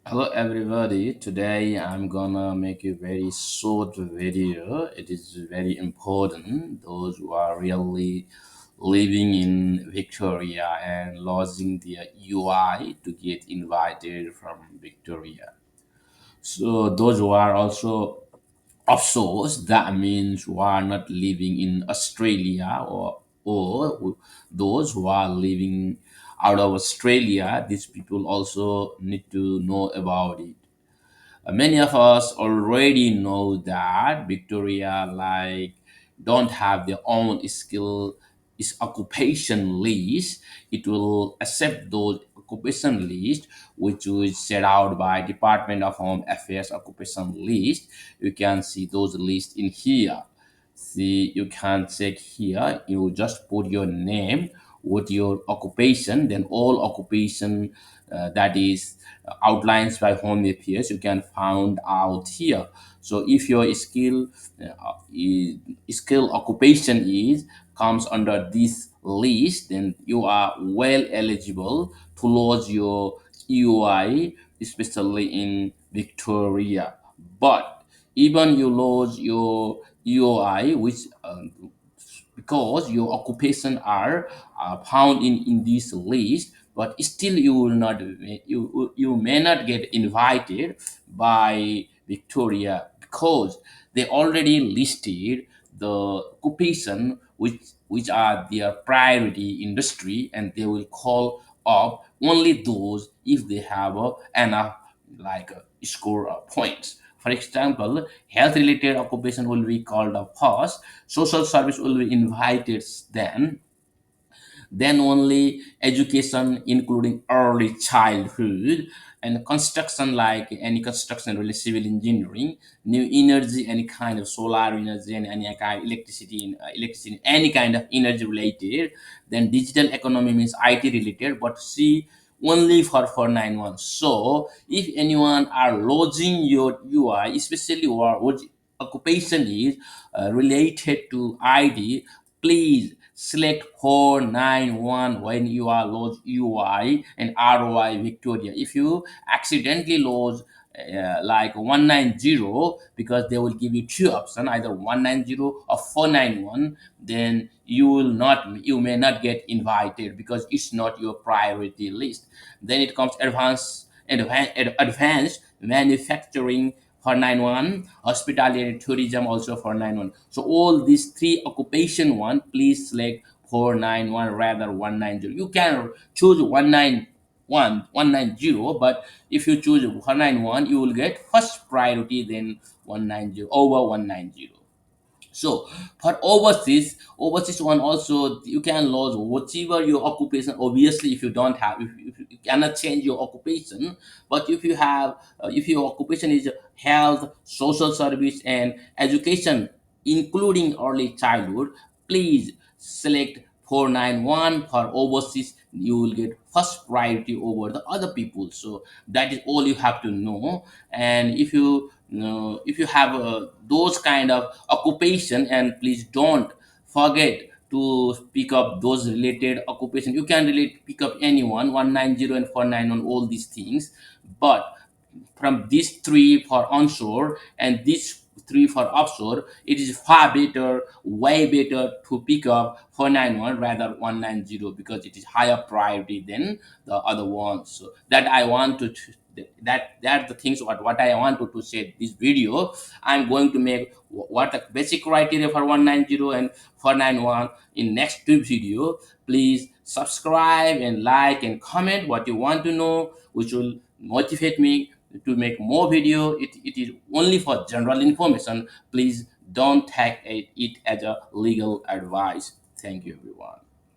Hello everybody. Today I'm gonna make a very short video. It is very important. Those who are really living in Victoria and lodging their UI to get invited from Victoria. So those who are also offshores, that means who are not living in Australia or those who are living out of Australia, these people also need to know about it. Many of us already know that Victoria don't have their own skill is occupation list. It will accept those occupation list which was set out by Department of Home Affairs occupation list. You can see those lists in here. See, you can check here. You just put your name with your occupation, then all occupation that is outlines by home affairs you can find out here. So if your skill occupation is comes under this list, then you are well eligible to lodge your EOI, especially in Victoria. But even you lodge your EOI, which because your occupation are found in this list, but still you will not you may not get invited by Victoria because they already listed the occupation which are their priority industry, and they will call up only those if they have enough score points. For example, health related occupation will be called up first, social service will be invited then only education including early childhood, and construction like any construction really civil engineering, new energy any kind of solar energy and any kind of electricity any kind of energy related, then digital economy means IT related, but see only for 491. So if anyone are lodging your UI, especially what occupation is related to ID, please select 491 when you are lodge UI and ROI Victoria. If you accidentally lodge 190, because they will give you two options, either 190 or 491, then you may not get invited because it's not your priority list. Then it comes advanced manufacturing 491, hospitality and tourism also 491. So all these three occupation one, please select 491 rather 190. You can choose 190, but if you choose 191, you will get first priority, then 190 over 190. So for overseas one also you can lose whatever your occupation. Obviously, if you don't have, if you cannot change your occupation, but if you have, if your occupation is health, social service, and education, including early childhood, please select 491 for overseas. You will get first priority over the other people. So that is all you have to know. And if you have those kind of occupation, and please don't forget to pick up those related occupation. You can pick up anyone 190 and 491, all these things, but from these three for onshore and these three for offshore, it is far better, way better to pick up 491 rather 190, because it is higher priority than the other ones. So that I want to that the things what I want to say this video. I'm going to make what the basic criteria for 190 and 491 in next two video. Please subscribe and like and comment what you want to know, which will motivate me to make more video. It is only for general information. Please don't take it as a legal advice. Thank you everyone.